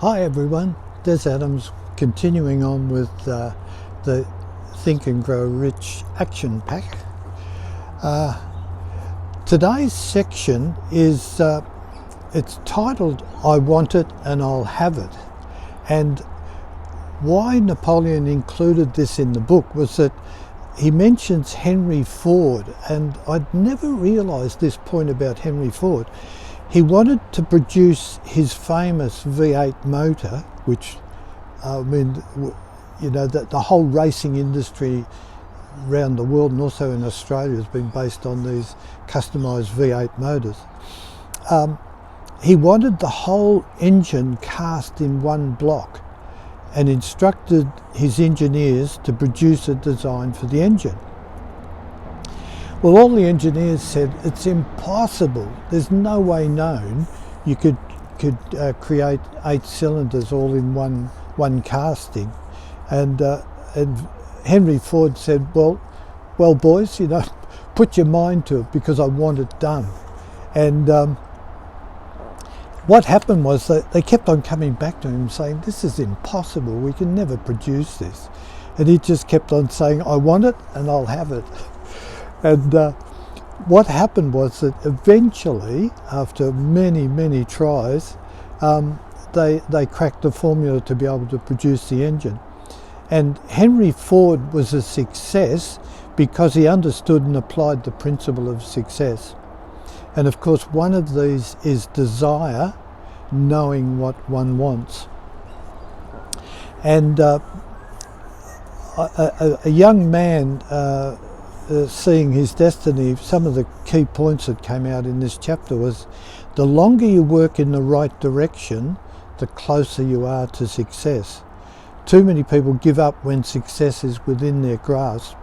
Hi everyone, Des Adams continuing on with the Think and Grow Rich action pack. Today's section is it's titled I Want It and I'll Have It. And why Napoleon included this in the book was that he mentions Henry Ford, and I'd never realised this point about Henry Ford. He wanted to produce his famous V8 motor, which, the whole racing industry around the world and also in Australia has been based on these customised V8 motors. He wanted the whole engine cast in one block and instructed his engineers to produce a design for the engine. Well, all the engineers said it's impossible. There's no way known you could create 8 cylinders all in one casting. And Henry Ford said, well, boys, put your mind to it because I want it done. And what happened was that they kept on coming back to him saying, this is impossible. We can never produce this. And he just kept on saying, I want it and I'll have it. And what happened was that eventually, after many tries, they cracked the formula to be able to produce the engine. And Henry Ford was a success because he understood and applied the principle of success. And of course, one of these is desire, knowing what one wants. And a young man seeing his destiny, some of the key points that came out in this chapter was the longer you work in the right direction, the closer you are to success. Too many people give up when success is within their grasp.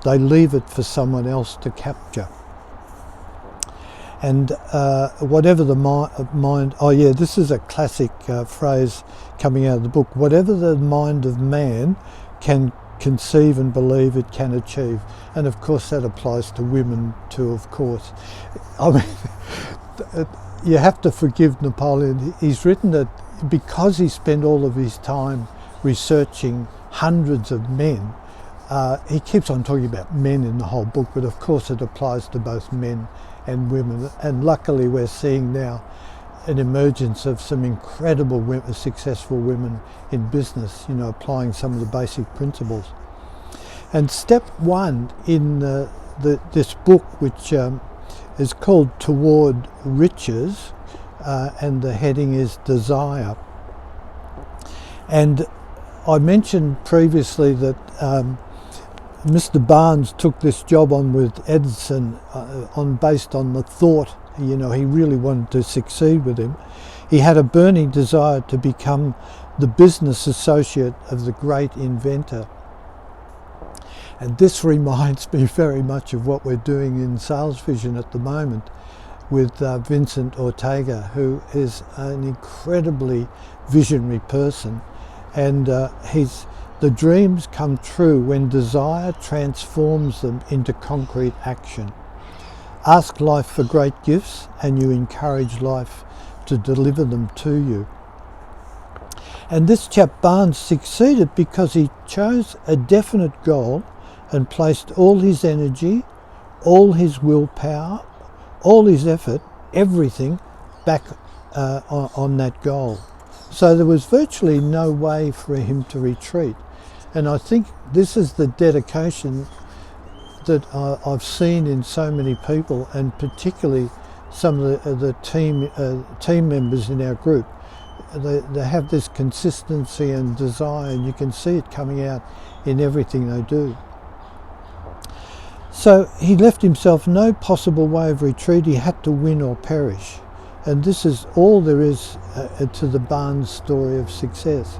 They leave it for someone else to capture. And whatever the mind, this is a classic phrase coming out of the book, whatever the mind of man can conceive and believe, it can achieve. And of course that applies to women too, of course. I mean, you have to forgive Napoleon. He's written that because he spent all of his time researching hundreds of men, he keeps on talking about men in the whole book, but of course it applies to both men and women. And luckily we're seeing now an emergence of some incredible successful women in business, applying some of the basic principles. And step one in this book, which is called Toward Riches, and the heading is Desire. And I mentioned previously that Mr. Barnes took this job on with Edison based on the thought. He really wanted to succeed with him. He had a burning desire to become the business associate of the great inventor. And this reminds me very much of what we're doing in SalesVision at the moment with Vincent Ortega, who is an incredibly visionary person. And the dreams come true when desire transforms them into concrete action. Ask life for great gifts and you encourage life to deliver them to you. And this chap Barnes succeeded because he chose a definite goal and placed all his energy, all his willpower, all his effort, everything back on that goal. So there was virtually no way for him to retreat. And I think this is the dedication that I've seen in so many people, and particularly some of the team members in our group. They have this consistency and desire, and you can see it coming out in everything they do. So he left himself no possible way of retreat. He had to win or perish. And this is all there is to the Barnes story of success.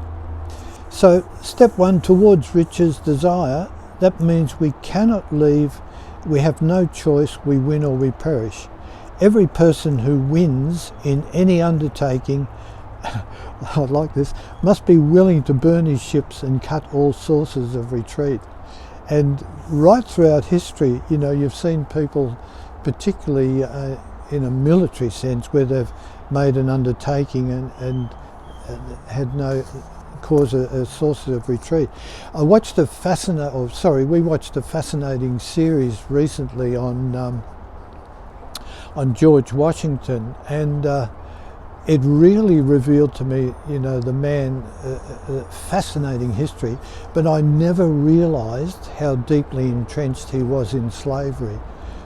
So step one, towards riches, desire, that means we cannot leave, we have no choice, we win or we perish. Every person who wins in any undertaking, I like this, must be willing to burn his ships and cut all sources of retreat. And right throughout history, you've seen people, particularly in a military sense, where they've made an undertaking and had no cause a source of retreat. We watched a fascinating series recently on George Washington, and it really revealed to me, the man, fascinating history, but I never realised how deeply entrenched he was in slavery.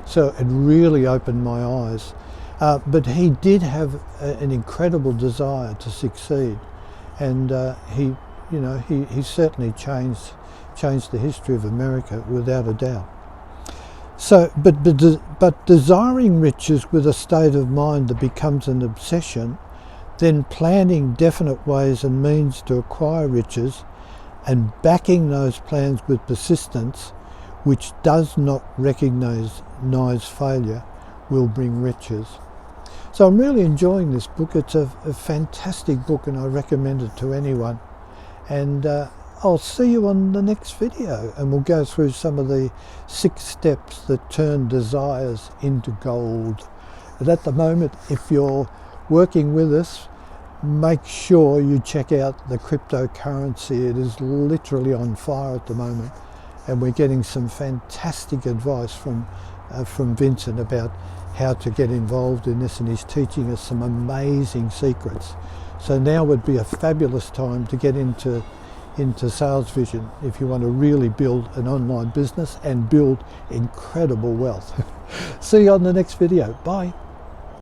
So it really opened my eyes. But he did have an incredible desire to succeed, and he certainly changed the history of America without a doubt. So, but desiring riches with a state of mind that becomes an obsession, then planning definite ways and means to acquire riches, and backing those plans with persistence, which does not recognise failure, will bring riches. So I'm really enjoying this book. It's a fantastic book, and I recommend it to anyone. And I'll see you on the next video, and we'll go through some of the 6 steps that turn desires into gold. And at the moment, if you're working with us, make sure you check out the cryptocurrency. It is literally on fire at the moment, and we're getting some fantastic advice from Vincent about how to get involved in this, and he's teaching us some amazing secrets. So now would be a fabulous time to get into SalesVision if you want to really build an online business and build incredible wealth. See you on the next video. Bye.